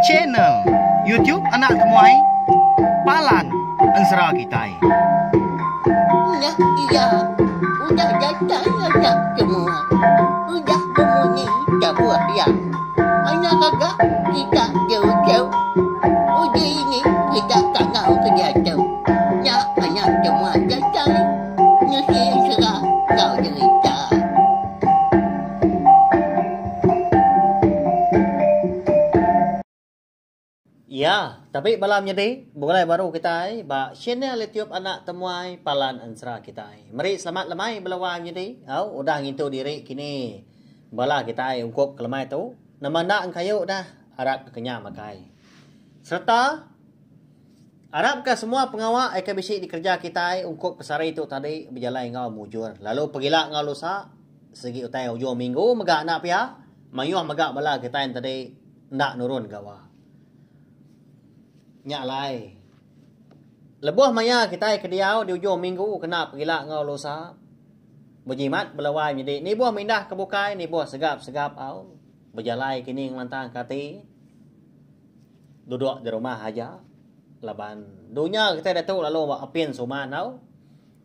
channel YouTube Anak Temuai Palan Ensera Kitai. Nah, iya, udah datang anak semua. Udah berbunyi sebuah yang anak kakak kita jauh-jauh. Uji ini kita tak tahu kejatuh. Ya, anak semua datang. Nusi serah kau cerita. Ya, tapi malam jadi mulai baru kita ba channel YouTube Anak Temuai Palan Ensera kita. Mari selamat lemai belawai jadi. Au udah ngintu diri kini. Bala kita ungkup kelemai tu. Nama nak kayu dah harap kenya makai. Serta harap ke semua pengawal ekabisi di kerja kita ungkup kesari itu tadi berjalan ngau mujur. Lalu pergilah ngau lusa segi utai ujung minggu megak nak pia. Mayuh megak bala kita yang tadi nak nurun gawa. Nyak lai. Lebuh maya kita ke diau di ujung minggu kena pergilah ngau lusa. Berjimat belawai jadi ni buah mindah ke bukai ni buah segap-segap au. Berjalai kini ngelantang kati. Duduk di rumah aja. Laban dunia kita datuk lalu apin suman au.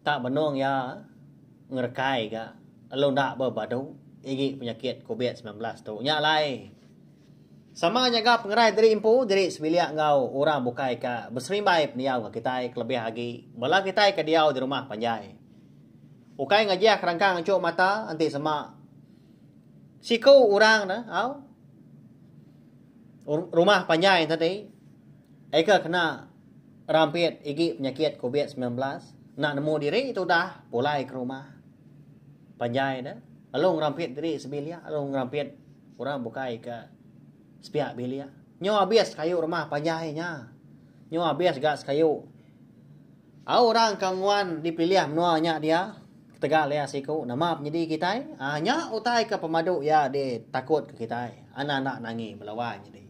Tak benung ya ngerkai ga. Lalu nak berbadu igi penyakit COVID-19 tu. Nyak lai. Sama nyaga pengerai dari impu dari sebiliak ngau orang bukai ka berserimbai peniau kita kelebih lagi. Bala kita ke diau di rumah panjai. Ukai ngajak kerangkang cuk mata anti sama siku orang dah au. Rumah panjai tadi. Eka kena rampit igi penyakit COVID-19. Nak nemu diri itu dah pulai ke rumah panjai dah. Lalu ngerampit diri sebiliak, lalu ngerampit orang bukai ke sepiak bilia. Nyo habis kayu rumah panjainya. Nyo habis gas kayu. Orang kangwan dipilih menuanya dia. Tegal ya siku. Nama penyedi kita. Nya utai ke pemadu ya dia takut ke kita. Anak-anak nangi melawan jadi.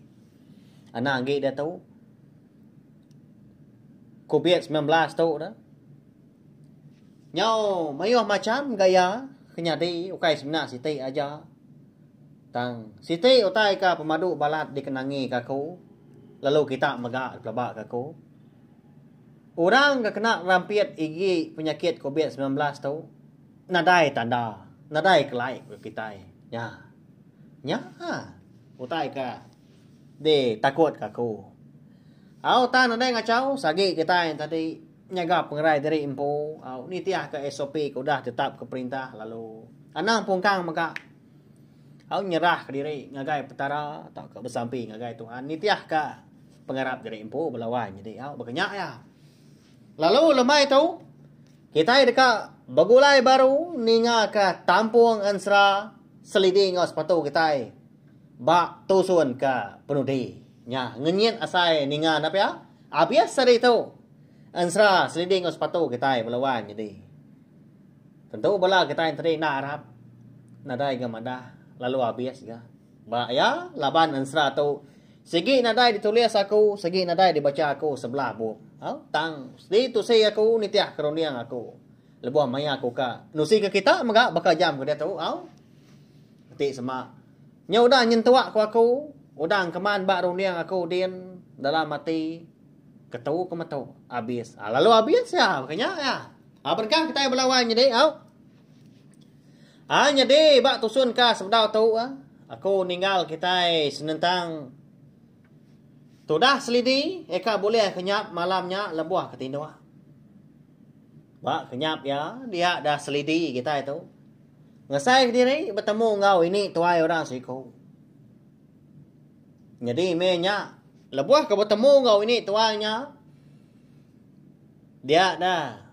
Anak ngi dia tahu. COVID-19 tahu dah. Nyo mayuh macam gaya kenyadi ukai sebenar siti aja. Tang siti utai ka pemadu balat dikenangi kaku. Lalu kita megak pelabak kaku. Orang ke kena rampit igi penyakit COVID-19 tu. Nadai tanda. Nadai kelai kita. Ya. Ya. Utai ka. De takut kaku. Au tan nadai ngacau. Sagi kita yang tadi nyaga pengerai dari impo. Au ni tiah ke SOP ke udah tetap ke perintah. Lalu anang pungkang megak. Au nyerah ke diri ngagai petara atau ke bersampi ngagai Tuhan ni tiah ka pengarap dari impu belawan jadi au berkenyak ya. Lalu lemai tu kita dekat bagulai baru ninga ka tampung Ensera selidi ngau sepatu kita bak tusun ka penudi nya ngenyen asai ninga napa ya abias sari tu Ensera selidi ngau sepatu kita belawan jadi tentu bala kita yang tadi nak harap nadai gamada lalu habis ga. Ba ya laban Ensera tu. Segi nadai ditulis aku, segi nadai dibaca aku sebelah bu. Tang di tu saya aku nitiah keroniang aku. Lebuh maya aku ka. Nusi ke kita megak bakal jam ke dia tu. Ti sama. Nya udah nyentuak aku. Udah keman bak roniang aku din dalam mati ketau ke matau habis. Lalu habis ya makanya ya. Berkah kita berlawan jadi hanya deh bak tusun ka sebedau tu aku ninggal kita senentang tu dah selidi eka boleh kenyap malamnya lebuah ketindua bak kenyap ya dia dah selidi kita itu ngesai ke diri bertemu ngau ini tuai orang siku jadi menya lebuah ke bertemu ngau ini tuainya dia dah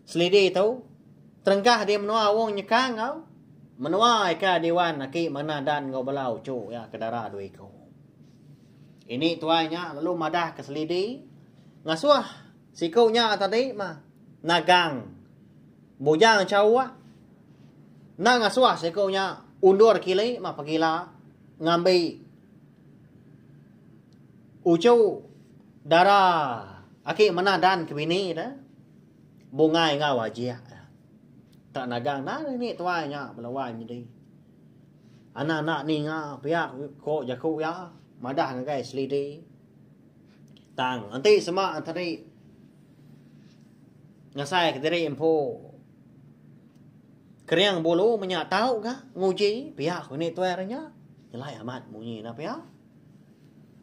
selidi itu terengkah dia menua wong nyekang kau. Menua ika dewan aki mana dan ngau belau cu ya kedara dua kau. Ini tuanya lalu madah ke selidi. Ngasuah sikaunya tadi mah nagang. Bujang cawa. Na ngasuah sikaunya undur kili mah pagila ngambil ucu darah aki mana dan kebini dah. Bungai ngau aja. Tak nagang na ni tuanya melawan jadi. Anak-anak ni nga pihak ko jaku ya madah nga guys selidi. Tang anti sama antari ngasai kediri empo. Keriang bulu menyak tahu ka nguji pihak ni tuernya. Nyelai amat munyi na pihak.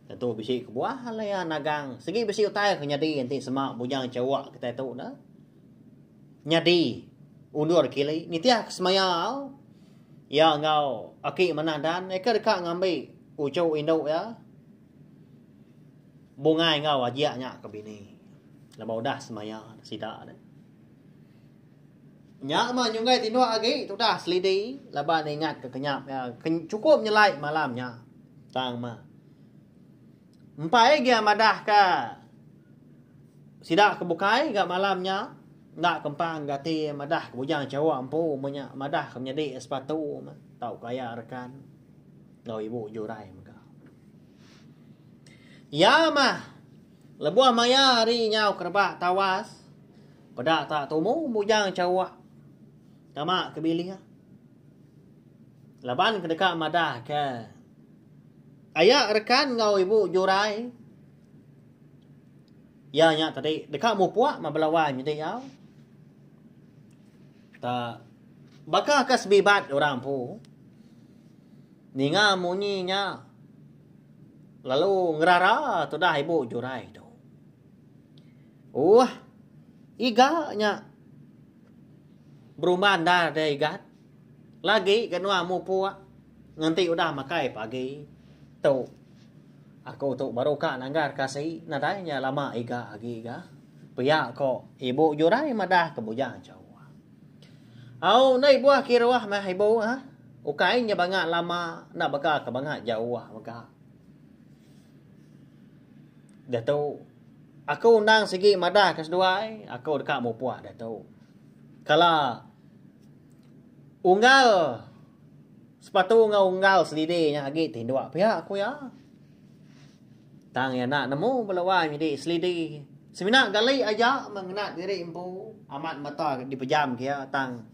Tentu bisi kebuah halaya nagang. Segi bisi utai ke nyadi anti sama bujang cawak kita tu dah. Nyadi undur kili ni tiak semayau. Ya ngau aki manadan eka dekat ngambil ucau Indo ya. Bungai ngau ajak nya ke bini. Labau dah semaya sida dah. Nya ma nyungai tinua agi tu dah selidi laban ingat ke kenyap ya. Cukup nyelai malamnya. Tang ma. Empai dia madah ka. Sida ke bukai ga malamnya. Nak kempang gati madah bujang cawak ampu punya madah menjadi sepatu tahu kaya rekan ngau ibu jurai maka ya mah lebuah maya ri nyau kerbak tawas pada tak tumu bujang cawak tama kebilih laban kedekat madah ke ayak rekan ngau ibu jurai ya nya tadi dekat mu puak ma belawan jadi yau tak bakal kas bibat orang pu ninga munyinya lalu ngerara tu dah ibu jurai tu iga nya beruman dah ada igat lagi kenua mu puak nanti udah makai pagi tu aku tu baru ka nanggar kasih nadanya lama iga lagi iga pihak ko ibu jurai madah kebujang jauh. Au nai buah kirwah mah ibu ha. Ukai nya bangak lama nak baka ke bangak jauh maka. Dah tu aku undang segi madah ke seduai, aku dekat mu puak dah tu. Kala unggal sepatu ngau unggal selidi nya agi tindua pihak aku ya. Tang ya nak nemu belawai jadi selidi. Semina gali aja mengenat diri empu amat mata dipejam kia tang.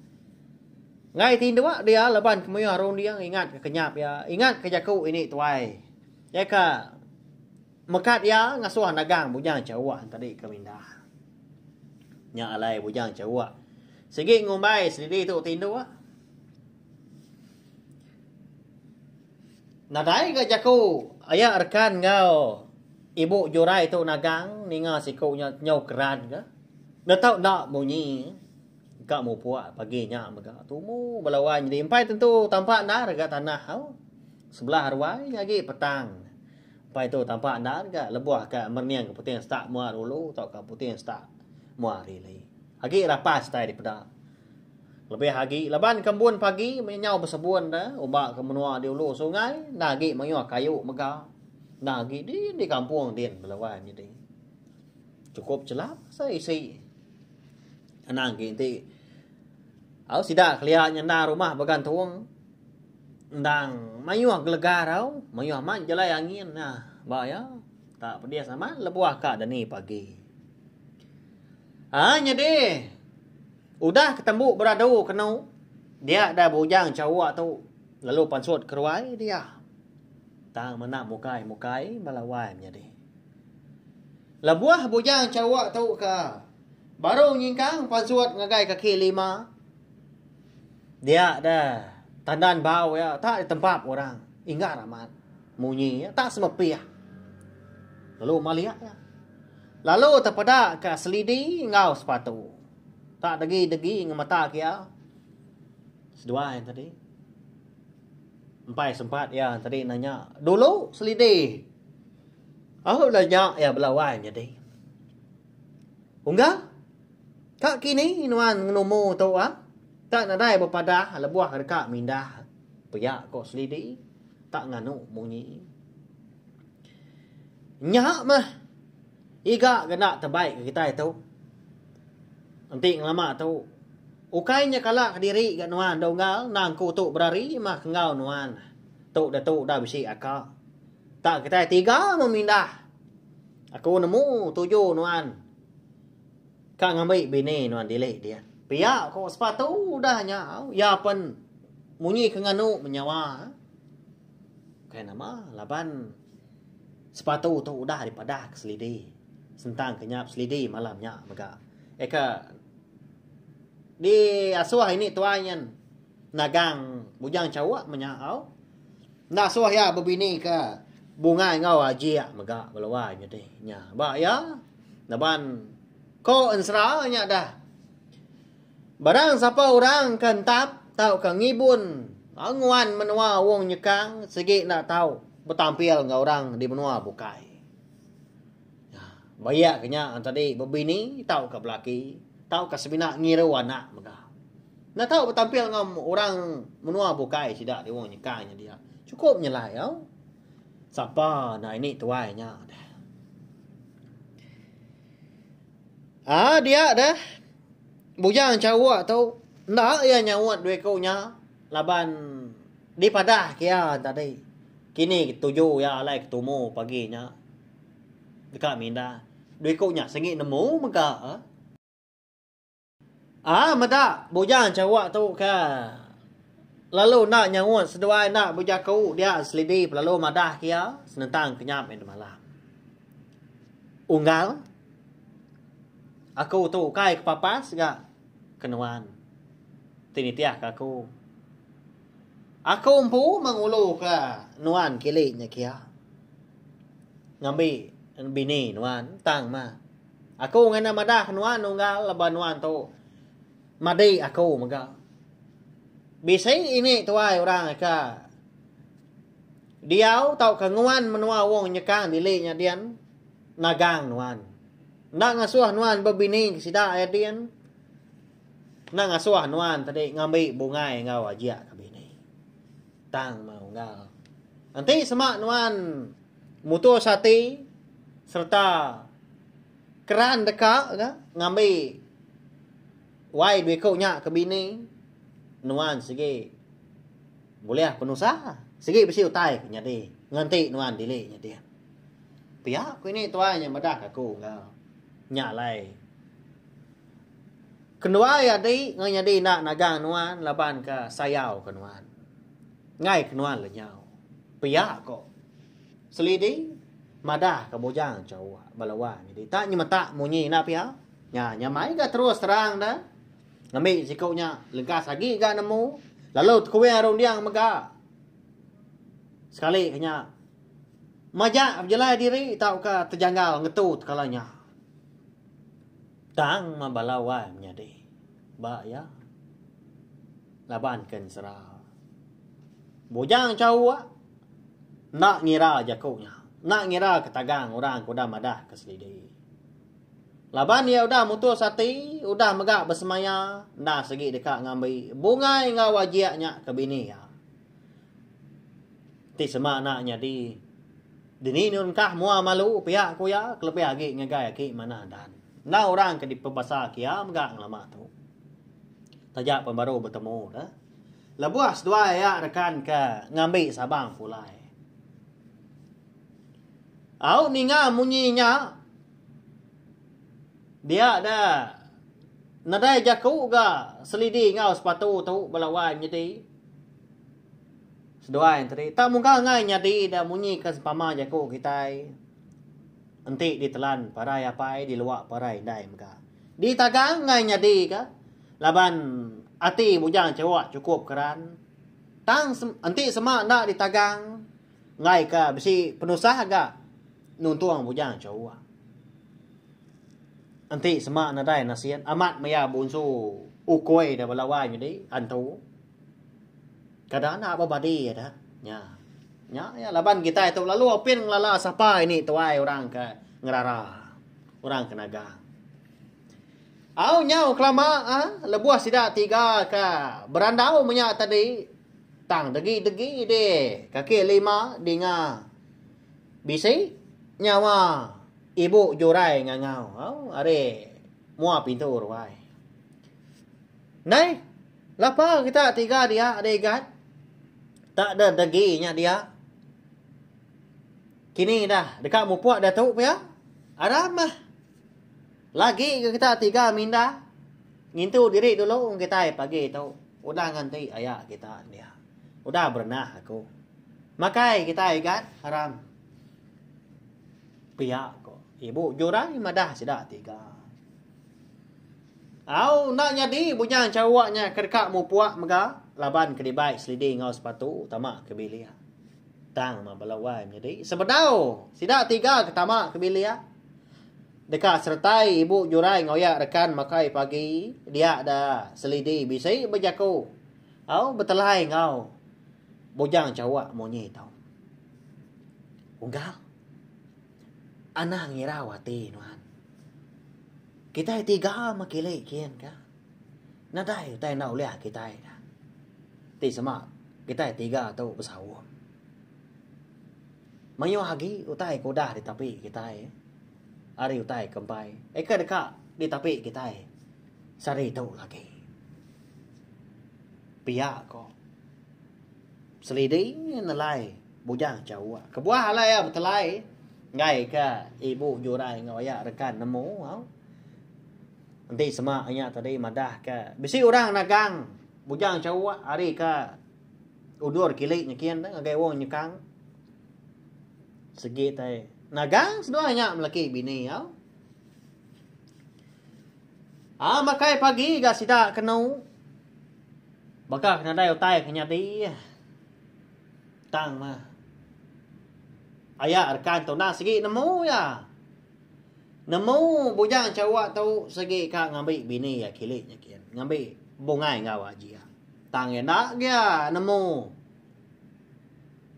Ngai tindua dia leban kemuya ron dia ingat ke kenyap ya. Ingat ke jaku ini tuai. Ya ka mekat ya ngasuh nagang bujang cawak tadi kemindah. Nya alai bujang cawak. Segi ngumbai selidi tu tindua. Nadai ke jaku aya rekan ngau ibu jurai tu nagang ninga sikunya nyau keran ke. Dah tahu nak bunyi. Kak mau puak paginya maka tumu belawan jadi empai tentu tampak dah dekat tanah hau. Sebelah arwai lagi petang. Empai tu tampak dah dekat lebuah kat merniang ke puting start muar dulu tak ke puting start muar rilai. Lagi rapas tai di pedak. Lebih lagi leban kembun pagi menyau bersebun dah ubak ke menua di ulu sungai lagi menyua kayu mega. Lagi di kampung din belawan jadi. Cukup celap saya isi. Anang kinti au sida kelia nyanda rumah bergantung ndang mayuah gelegar au mayuah man jelai angin nah ba ya tak pedia sama lebuah ka dani pagi nya deh udah ketemu beradu kenu dia dah bujang cawak tu lalu pansut keruai dia tang mana mukai balawai nya deh lebuah bujang cawak tu ka baru nyingkang pansut ngagai kaki lima. Dia dah tandan bau ya tak di tempat orang. Ingat amat. Munyi ya tak semepiah. Lalu maliak ya. Lalu terpada ke selidi ngau sepatu. Tak degi ngemata kia. Sedua yang tadi. Empai sempat ya tadi nanya. Dulu selidi. Aku nanya ya belawai jadi. Unggah? Kak kini nuan ngenomu tu tak nadai berpadah lebuah dekat mindah. Piak kok selidi. Tak nganu munyi. Nyak mah. Iga kena terbaik ke kita itu. Nanti ngelama tu. Ukainya kalak diri ke nuan dongal. Nang ku tu berari mah ngau nuan. Tu dah bisi akak. Tak kita tiga memindah. Aku nemu 7 nuan. Kak ngambil bini nuan dilek dia. Piak kok sepatu dah nyau. Ya pun munyi ke nganu menyawa. Kaya nama laban sepatu tu udah daripada selidi. Sentang kenyap selidi malamnya maka. Eka di asuh ini tuanyan nagang bujang cawak menyau. Na asuh ya berbini ke bunga ngau aja maka belawa nya deh. Nya ba ya. Laban ko ensra nya dah. Barang siapa orang kentap tau ka ngibun. Nguan menua wong nyekang segi nak tahu bertampil ngau orang di menua bukai. Bayak kenya tadi berbini tahu ka belaki, tahu ka sebina ngira anak maka. Nak tahu bertampil ngau orang menua bukai sidak di wong nyekangnya dia. Cukup nyelai yo. Siapa nah ini tuainya dah. Dia dah. Bujang cawak tu ndak ya nyawat duit kau nya. Laban di padah kia tadi. Kini tuju ya alai ketemu paginya. Dekat minda. Duit kau nya sengit nemu maka. Mada bujang cawak tu ka. Lalu nak nyawat seduai nak bujang kau dia selidi lalu madah kia senentang kenyap di malam. Unggal. Aku tu kai kepapas gak kenuan. Tinitiah ke aku. Aku empu mengulu ke nuan kiliknya kia. Ngambil bini nuan tang ma. Aku ngana madah nuan unggal laban nuan tu. Madi aku maga. Bising ini tuai orang ke. Diau tau ke nguan menua wong nyekang diliknya dian. Nagang nuan. Nak ngasuh nuan berbini sida ayat dian. Nak ngasuh nuan tadi ngambil bungai ngau aja ke bini. Tang mau ngal. Nanti semak nuan mutu sati serta keran dekat ngambil wai duit kau nyak ke bini. Nuan segi boleh penusa. Segi besi utai nyadi. Nganti nuan dilek nyadi. Pihak aku ini tuanya madah aku ngal. Nyak lai. Kedua ya di nganyadi nak nagang nuan laban ke sayau ke nuan. Ngay kenuan lenyau. Pihak kok. Selidi. Madah ke bojang cawak. Balawan. Jadi tak nyama tak munyi nak pihak. Nyamai ke terus terang dah. Ngambil sikaunya. Lengkas lagi ke nemu. Lalu kuih arung diang mega. Sekali kenya. Majak berjalan diri. Tak ke terjanggal ngetut kalanya. Tang mabalawan menjadi. Ba ya. Laban kan serah. Bujang cawak. Nak ngira jakunya. Nak ngira ketagang orang kuda madah ke selidi. Laban dia udah mutus hati. Udah megak bersemaya. Dah segi dekat ngambil. Bungai ngau wajiaknya ke bini ya. Ti semak naknya di. Dini nunkah mua malu. Pihak ku ya. Kelepih lagi ngegai aki mana dan. Nah orang ke di pembasa kia. Megak lama tu. Tajak pembaru bertemu dah. Lebuas dua ya rekan ke ngambil sabang pulai. Au ninga munyinya. Dia dah. Nadai jaku ga selidi ngau sepatu tu balawan jadi. Sedua yang tadi. Tak muka ngai nyadi dah munyi ke sepama jaku kita. Nanti ditelan parai apa di luak parai dai muka. Di tagang ngai nyadi ka. Laban ati bujang cawak cukup keran. Tang anti semak nak ditagang. Ngai ka besi penusah agak. Nuntuang bujang cawak. Anti semak nadai nasihat. Amat maya bunsu. Ukoi dah balawai jadi. Antu. Kadang nak apa badi ya dah. Ya laban kita itu. Lalu opin ngelala siapa ini tuai orang ke ngerara. Orang ke nagang. Au nyau kelama lebuah sidak tiga ka berandau menyak tadi tang degi deh kaki lima dinga bisi nyawa ibu jurai ngangau au are mua pintu ruai nai lapa kita tiga dia ada igat tak ada deginya dia kini dah dekat mupuak dah tu ya ada mah. Lagi kita tiga minda. Ngintu diri dulu kita pagi tu. Udah nganti ayah kita dia. Udah berenah aku. Makai kita ikan haram. Pihak ko. Ibu jurai madah sida tiga. Au nak jadi bunyang cawaknya kerkak mu puak mega laban kedibai selidi ngau sepatu tamak ke bilia. Tang ma balawai jadi sebedau sida tiga ke tamak ke bilia. Dekat sertai ibu jurai ngoyak rekan makai pagi dia ada selidi bisai berjaku. Au betelai ngau. Bujang cawak monyi tau. Unggal. Anang ngira wati nuan. Kita tiga makilay kian ka. Naday tayo na uli kita na. Ti sama kita tiga tau pesawat. Mayo hagi utay koda di tapi kita Ari utay kembay. Eka deka di tapi kita Sari tau lagi. Pia ko. Selidi nalay bujang jawa. Kebuah halay betelay. Ngay ka ibu jurai ngoyak rekan nemu au. Nanti sama anya tadi madah ka. Bisi orang nagang bujang cawak ari ka udur kilik nyekian dah ngagai wong nyekang. Segi tai. Nagang sedoanya melaki bini ya. Makai pagi ga sida kenau. Baka kena dai utai kenya di. Tang mah. Ayah rekan tu nak segi nemu ya. Nemu bujang cawak tau segi ka ngambil bini ya kilik nyekian. Ngambil bungai ngau aji ya. Tang ya nak dia nemu.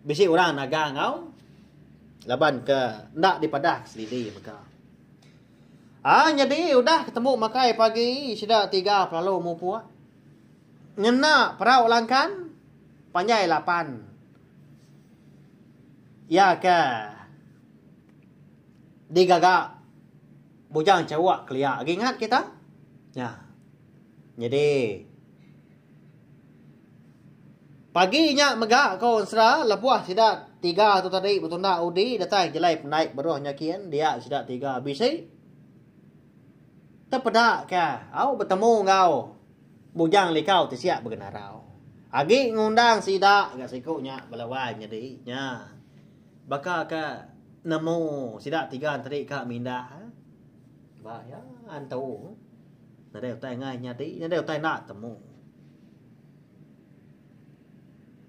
Bisi orang nagang ngau. Laban ke nak dipadah selidi mereka. Jadi udah ketemu makai pagi sudah 3 lalu mau puak. Ngena perau langkan panjai 8. Ya ke digagak bujang cawak kelia. Ingat kita? Ya. Jadi paginya megak kau sera lepuah sidat 3 tu tadi betunda udi datang jelai naik beruh nyakian dia sidat 3 bisi. Terpedak ke? Au bertemu ngau. Bujang likau tisiak bergenarau. Agi ngundang sidak gak sikunya belawai jadi nya. Baka ke nemu sidak 3 tadi kak mindah. Ba ya antau. Nadai utai ngai nyadi, nadai utai nak temu.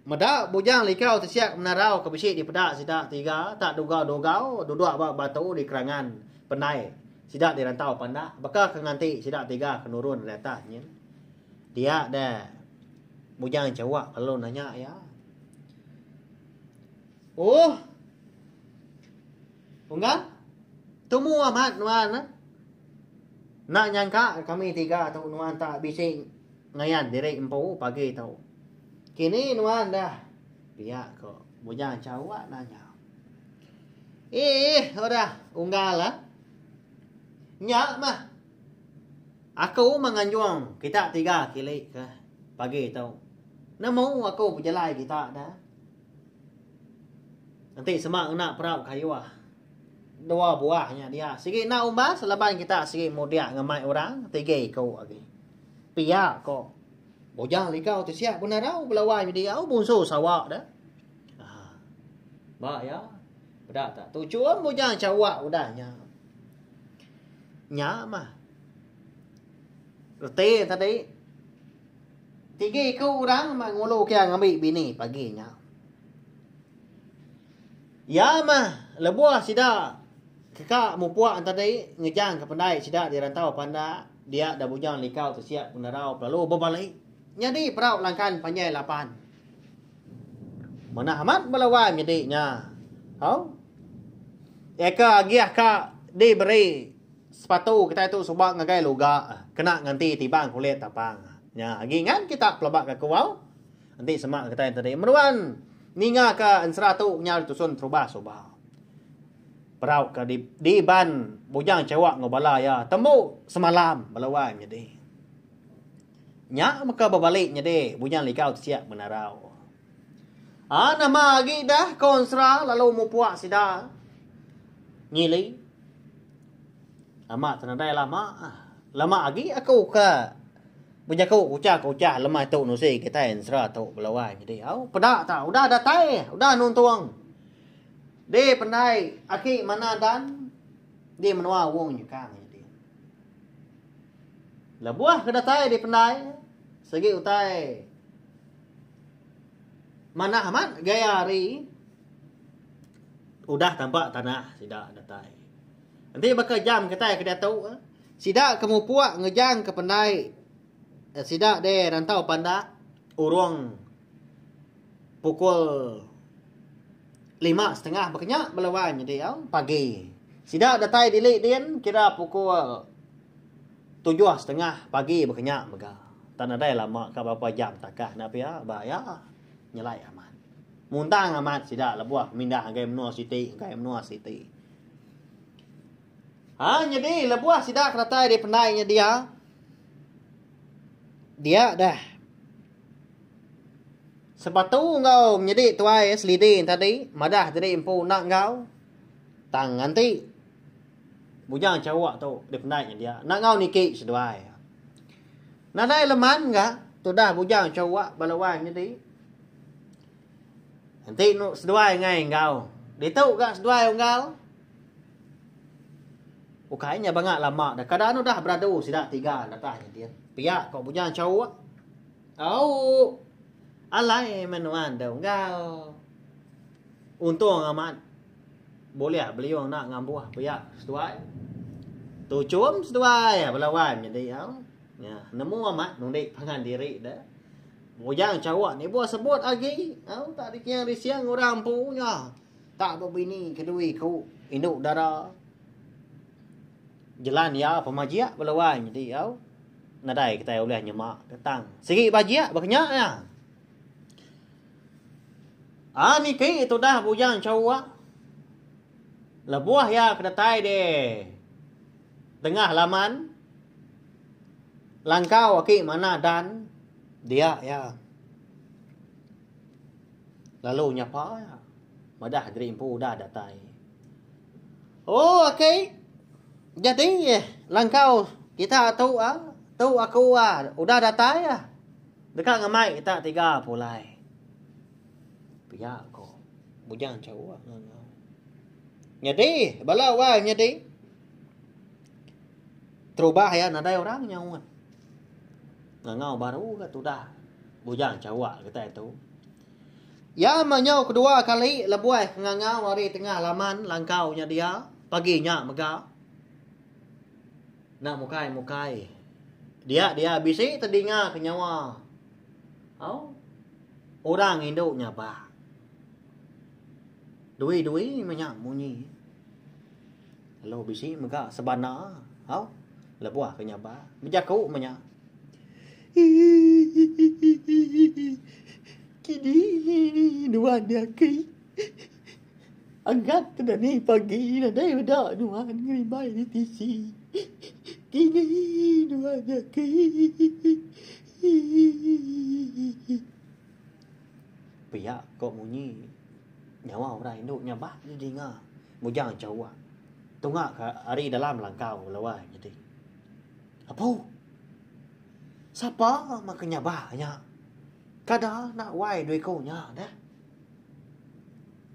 Medak bujang likau tisiak menarau ke bisi di pedak sidak 3 tak dugau duduk batu di kerangan penai. Sidak di rantau pandak. Baka ke nganti sidak 3 kenurun dari atasnya. Dia dah bujang cawak kalau nanya ya. Oh. Enggak? Temu amat nuan. Nak nyangka kami 3 atau nuan tak bisi ngayan direk empu pagi tau. Kini nuan dah. Biar kok bujang cawak nanya. Udah unggal lah. Nyak mah. Aku menganjung kita 3 kilik ke pagi tau. Nemu aku berjalan kita dah. Nanti semak nak perau kayuah. 2 buahnya dia. Sigi nak umbas seleban kita sigi mudia ngamai orang 3 kau lagi. Pia ko. Bojang likau tu siap benarau belawai dia au bunsu sawak dah. Ba ya. Udah tak tujuan bojang cawak udahnya. Nya mah. Roti tadi 3 kau orang mah ngulu kia ngambil bini paginya. Ya mah lebuah sida kakak mu puak tadi ngejang ke pandai sida di rantau panda dia dah bujang likau tu siap benarau lalu berbalik. Jadi perau langkan panjai 8. Mana amat belawai jadinya. Hau? Eka giah ka diberi sepatu kita itu subak ngagai loga kena nganti tibang kulit tapang. Ya, ingat kita pelabak ke kau. Nanti semak kita yang tadi meruan ninga ka ensratu nya tusun trubah sobah. Perau ka di ban bujang cewak ngobala ya. Temu semalam belawai jadi. Nya maka berbalik jadi bujang likau siap menarau. Nama lagi dah konsra lalu mu puak sida. Ngili. Amat tenadai lama. Lama lagi aku ke Bujaku kucah lemah tu nusi kita ensra tu belawai jadi au pada tak udah datai udah nuntuang de pandai aki mana dan dia menua wong nyukang jadi labuah ke datai de pandai segi utai mana amat gaya hari udah tampak tanah tidak datai nanti bakal jam kita ke tu sidak kamu puak ngejang ke pandai sidak de rantau panda urung pukul 5:30 berkenyak belawan jadi pagi. Sidak datai dilik din kira pukul 7:30 pagi berkenyak mega. Tanah dai lama ka berapa jam takah na pia bahaya nyelai amat. Muntang amat sidak labuah mindah game no city jadi labuah sidak datai di pendainya dia dah sepatu ngau menjadi tuai selidin tadi madah tadi empu nak ngau tang nanti bujang cawak tu di pendainya dia nak ngau niki seduai nak dai leman enggak tu dah bujang cawak balawan jadi nanti nu seduai ngai ngau ditu gak seduai ngau ukainya bangak lama dah kadang dah beradu sidak 3 datanya dia pihak kau punya cowok alai menuan dah engkau untung amat boleh beliau nak ngambuh pihak setuai tu cum setuai belawan jadi ya nemu amat nundik pangan diri dah bujang cowok ni buat sebut lagi tak dikira siang orang punya tak berbini kedui ku induk darah jalan ya pemajia belawan jadi nadai kita boleh nyemak datang segi bajia berkenyak ya ni ke itu dah bujang cowok lebuah ya kedatai de tengah laman langkau aki mana dan dia ya lalu nyapa ya madah dari impu dah datai okey jadi langkau kita tahu tu aku udah datai dekat ngamai kita 3 pulai pihak ko bujang cowok jadi bala jadi terubah ya nadai orang nyawan ngau baru ke tu dah bujang cowok kita itu ya menyau kedua kali lebuai ngangau hari tengah laman langkaunya dia paginya mega nak mukai dia bisi terdinga ke nyawa orang induknya bah dui banyak bunyi lalu bisi mega sebana lebuah ke nyaba berjaku banyak kini dua dia ke angkat dah ni pagi dah dah dua ngribai di tisi kini dua dia ke pihak kok bunyi nyawa orang induk nyabah ni dengar bujang cawak tungak hari dalam langkau lawan jadi apa siapa makanya bahnya kada nak wai doi kau nya dah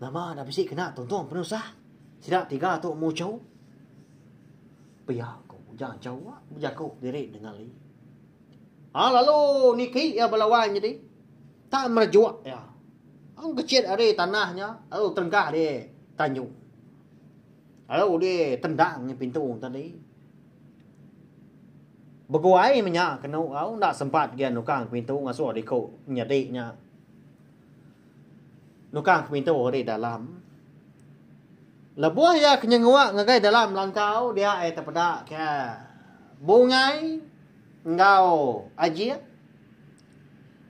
nama dah bisik kena tonton penusah sidak 3 tu mu cau pihak kau bujang cawak bujaku diri dengan li lalu niki ya balawan jadi tak merjuak ya ang kecil ada tanahnya lalu tenggak dia tanjung lalu dia tendang pintu tadi berguai menyak kena nak sempat dia nukang pintu ngasuh di kau nyadiknya nukang pintu di dalam lebuah ya kenyengua ngagai dalam langkau dia terpedak ke bungai ngau aji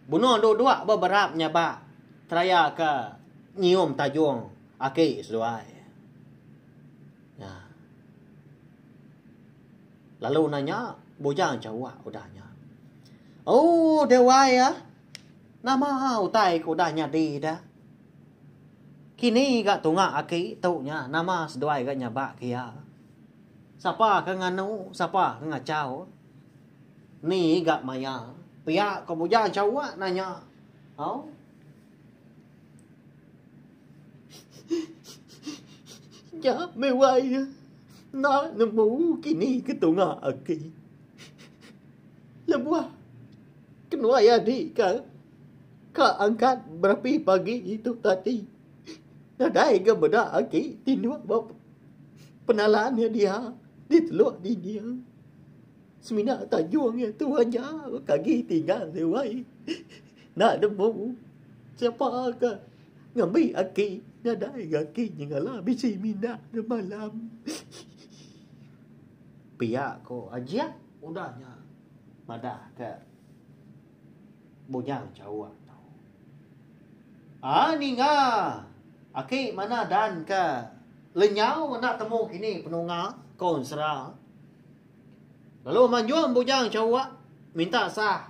bunuh dua beberapa nyabak teraya ke nyium tajung aki seduai ya lalu nanya bujang cawak udahnya dewa ya nama utai ku dah nyadi dah kini gak tunga aki taunya nama seduai gak nyabak kia siapa ke nganu siapa ke ngacau Ni gak maya. Pihak kau bujang cawak nanya. Oh. Ya mewai. Na nemu kini ketunga aki. Lebuah. Kenua ya di ka. Ka angkat berapi pagi itu tadi. Nadai ke beda aki. Tinduak bawa penalannya dia. Diteluk di dia. Semina tajung ya tu aja. Kaki tinggal lewai. Nak nemu. Siapa ke? Ngambil aki. Nadai kaki nyengala bisi mina de malam. Pihak ko aja udahnya. Madah ke bujang cawak tau. Ni nga. Aki mana dan ke lenyau nak temu kini penunga kon sera. Lalu manjuan bujang cawak minta sah.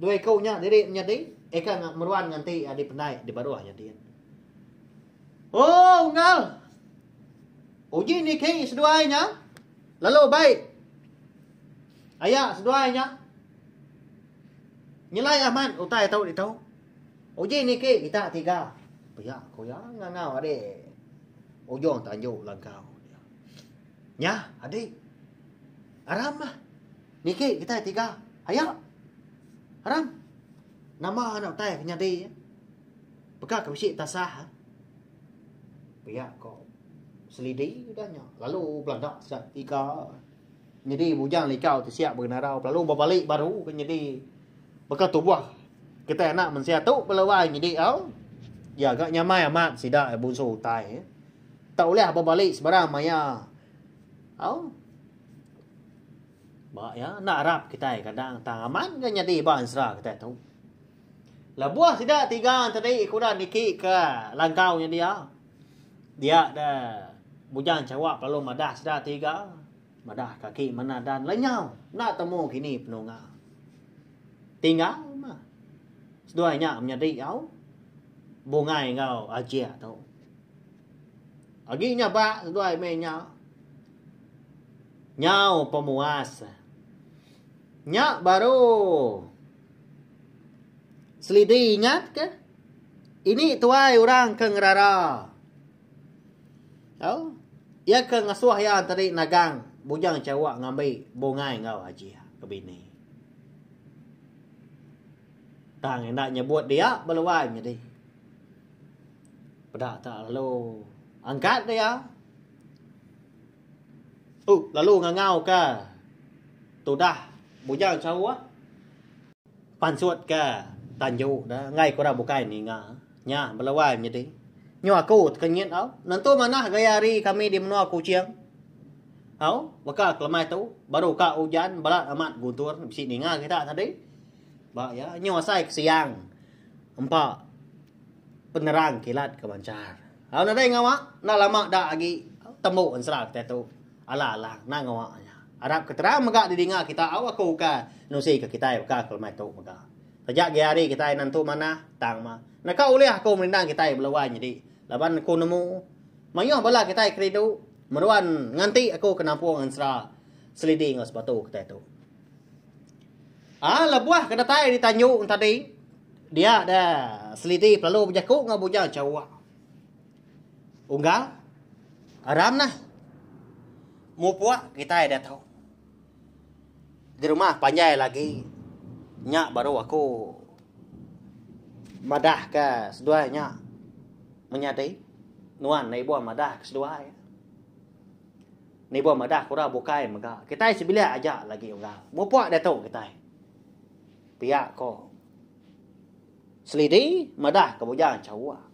Dua kaunya diri nyadi. Eka meruan nganti di pendai di baruahnya dia. Oh, ngal. Uji ni kei seduanya. Lalu baik. Ayah seduanya. Nyelai Ahmad utai tahu di tahu. Uji ni kei kita tiga. Pihak kau ya ngau adik. Ujung tanjuk langkau. Nya, adik. Aram lah. Ni kei kita tiga. Ayah. Aram. Nama anak tay kenya di. Bekak ke bisik tasah. Pihak kau selidi udahnya. Lalu beladak sejak tiga. Jadi bujang likau tu siap bergenarau. Lalu berbalik baru ke jadi. Bekal tubuh. Kita nak mensiatu pelawai jadi au. Ya agak nyamai amat sidak bunso tay. Tak boleh berbalik sebarang maya. Au. Ba ya nak Arab kita kadang tang aman kan jadi ban sera kita tahu. Lah buah sidak tiga tadi kuda niki ke langkaunya dia. Dia dah bujang cawak lalu madah sidak tiga. Madah kaki mana dan lenyau. Nak temu kini penunga. Tinggal mah. Seduanya menjadi au. Bungai ngau aja tahu. Aginya ba seduai menya. Nyau pemuas. Nyak baru selidi ingat ke? Ini tuai orang ke ngerara. Tahu? Ya ke ngasuh yang tadi nagang. Bujang cawak ngambil bungai ngau aja ke bini. Tang nak nyebut dia beluai jadi. Pedak tak lalu angkat dia. Lalu ngangau ke. Tu dah bujang cawak. Pansuat ke tanjuk dah. Ngai ko dah bukai ni nga. Nya beluai jadi. Nyo aku kenyit au. Nanti mana gaya hari kami di menua kucing. Au, baka kelemai tu baru ka hujan barat amat guntur bisi ni nga kita tadi. Ba ya nyo sai siang. Empat penerang kilat kebancar. Au na dai ngawa, na lama dak lagi temu ansra kita tu. Ala na ngawa nya. Arab keterang maga di dinga kita au aku ka nusi ke kita baka kelemai tu maga. Sejak gaya hari kita nantu mana tang ma. Na ka ulih aku melindang kita belawai jadi. Laban aku nemu mayoh bala kita kredo. Meruan nganti aku kenampung ansra selidi ngau sepatu kita tu. Lebuah kena tai ditanjuk tadi. Dia dah selidi lalu berjakuk ngau bujang cawak. Unggal. Aram nah. Mu puak kita dah tahu. Di rumah panjai lagi. Nyak baru aku madah ke seduanya. Menyadai. Nuan nai buah madah ke seduanya. Ni buat madah kurang bukai maga. Kita sebilah aja lagi enggak. Mu puak dah tahu kita. Pihak ko. Selidi madah ke bujang cawak.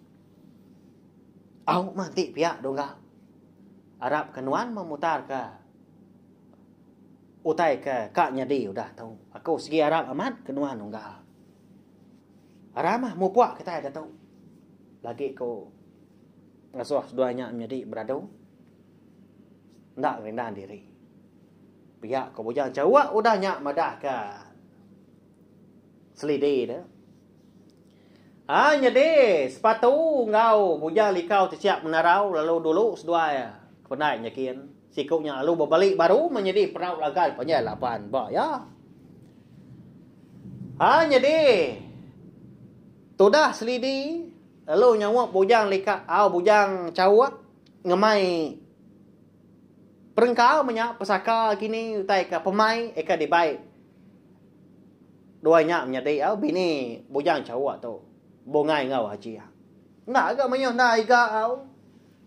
Au mati pihak donggal. Arab kenuan memutar ke. Utai ke kaknya dia udah tahu. Aku segi Arab amat kenuan donggal. Arab mah mu puak kita dah tahu. Lagi ko ngasuh seduanya menjadi beradu. Ndak rendah diri. Pihak kau bujang cawak udah nyak madah ke selidi dah. Jadi sepatu ngau bujang likau tersiap menarau lalu dulu sedua penai nyakin sikuknya lalu berbalik baru menjadi perahu lagai panjang lapan ba ya. Jadi tu dah selidi lalu nyawa bujang lika bujang cawak ngemai perengkau menyak pesaka kini utai ka pemai eka dibai duanya menyadai bini bujang cawak tu bongai ngau haji nggak agak menyo na iga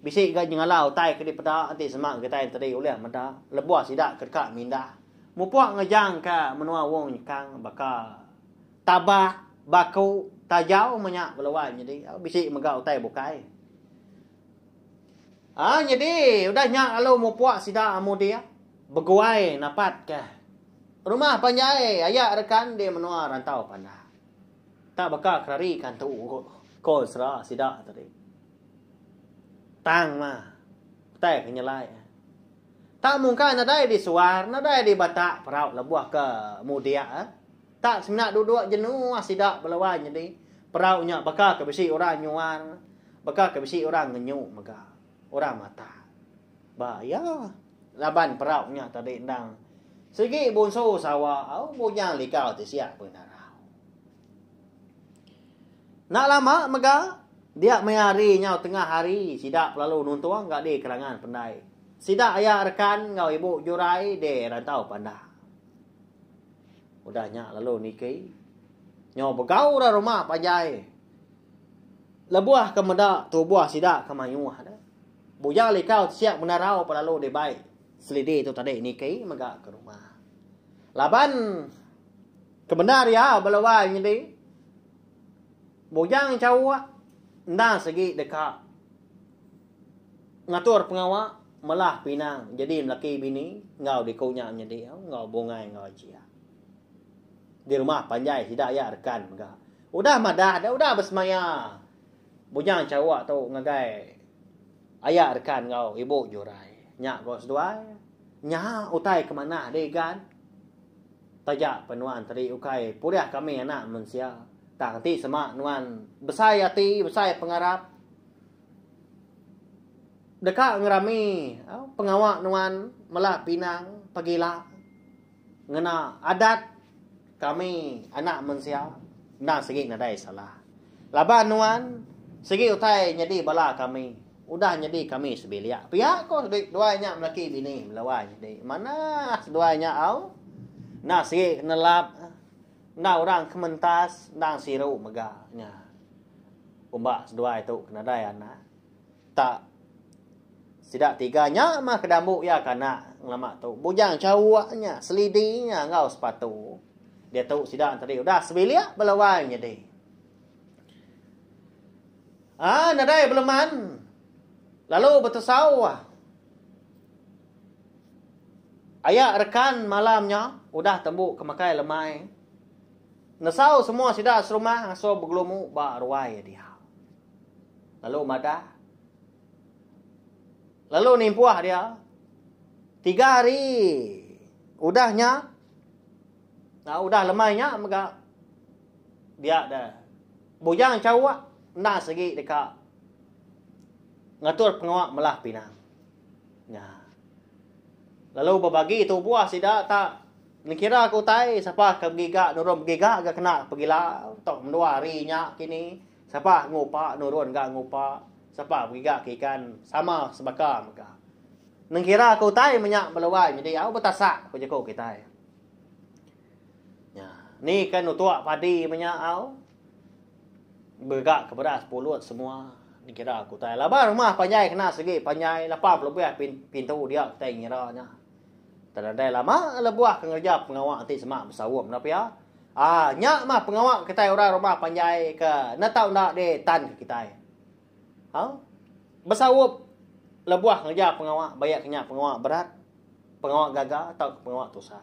bisi ga nyalau tai ke di pada anti semak ke tai tadi oleh mada lebuah sidak kerka minda mupuak ngejang ka menua wong nyekang baka tabah bakau tajau menyak belawai jadi bisi megau tai bukai jadi udah nyak lalu mupuak sidak amu dia beguai napat ke rumah panjai ayak rekan dia menua rantau pandai tak baka kerari kan tu ko sera sidak tadi tang mah tai kenyalai tak mungkin ada di suar ada di batak perau lebuah ke mudia tak semenak duduk jenuh sidak belawai jadi peraunya baka ke besi orang nyuan baka ke besi orang ngenyuk mega orang mata bahaya laban peraunya tadi ndang segi bonso sawa bujang likau ti siap benarau nak lama mega dia mayari nyau tengah hari sidak lalu nuntuang enggak di kerangan pandai sidak ayah rekan ngau ibu jurai de rantau pandai udahnya lalu niki nyau begau ra rumah pajai lebuah ke medak tu buah sidak ke mayuah dah bujang likau siap menarau lalu de baik selidi tu tadi niki mega ke rumah laban kebenar ya belawai ni bujang cawak nda segi dekat ngatur pengawak melah pinang jadi laki bini ngau di kaunya jadi ngau bongai ngau cia di rumah panjai tidak ya rekan mega udah madah dah udah bersemaya bujang cawak tu ngagai ayak rekan ngau ibu jurai nyak gos dua nya utai ke mana deh kan tajak penuan tadi ukai puriah kami anak manusia tak nanti semak nuan besai hati besai pengarap dekat ngerami pengawak nuan melah pinang pagila ngena adat kami anak manusia nang segi nadai salah laban nuan segi utai jadi bala kami udah jadi kami sebelia pihak kok duanya laki bini melawan jadi mana duanya nah segi nelap nah orang kementas nang siru meganya umbak dua itu kena daya anak tak sidak tiganya mah kedambuk ya kana ngelamak tu bujang cawaknya selidinya ngau sepatu dia tahu sidak tadi udah sebelia belawai jadi nadai beleman lalu betusau ayak rekan malamnya udah tembuk ke makai lemai nasau semua sidak serumah ngaso bergelumu ba ruai dia lalu madah lalu nimpuah dia 3 hari udahnya udah lemainya mega dia dah bujang cawak nak segi dekat ngatur pengawak melah pinang lalu berbagi tu buah sidak tak nikira aku tai siapa ke gigak nurun gigak gak kena pegila tok mendua harinya kini siapa ngupa nurun gak ngupa siapa gigak ikan sama sebaka maka nikira aku tai menyak belawai jadi au betasak aku jago kita ni kan utuak padi menyak au bergak kepada 10 semua nikira aku tai labar rumah panjai kena segi panjai 80 lebih pintu dia tai ngiranya tadai lama lebuah kerja pengawak nanti semak bersawum tapi ya nyak mah pengawak kita orang rumah panjai ke na tau nak de tan ke kita bersawum lebuah kerja pengawak bayar kenyak pengawak berat pengawak gagal atau pengawak tusa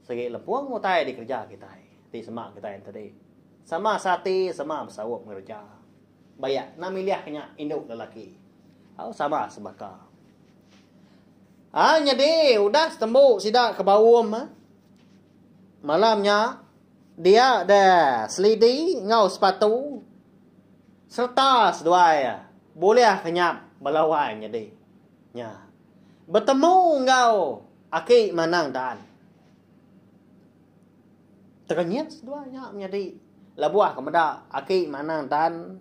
segi lepuang mutai di kerja kita di semak kita yang tadi sama sati sama bersawum kerja bayar na miliah kenyak induk lelaki sama sebaka jadi udah tembuk sidak ke bawum malamnya dia dah selidi ngau sepatu serta seduai boleh kenyap belawai jadi bertemu ngau aki manang dan Ternyat seduanya menjadi labuah kepada aki mana dan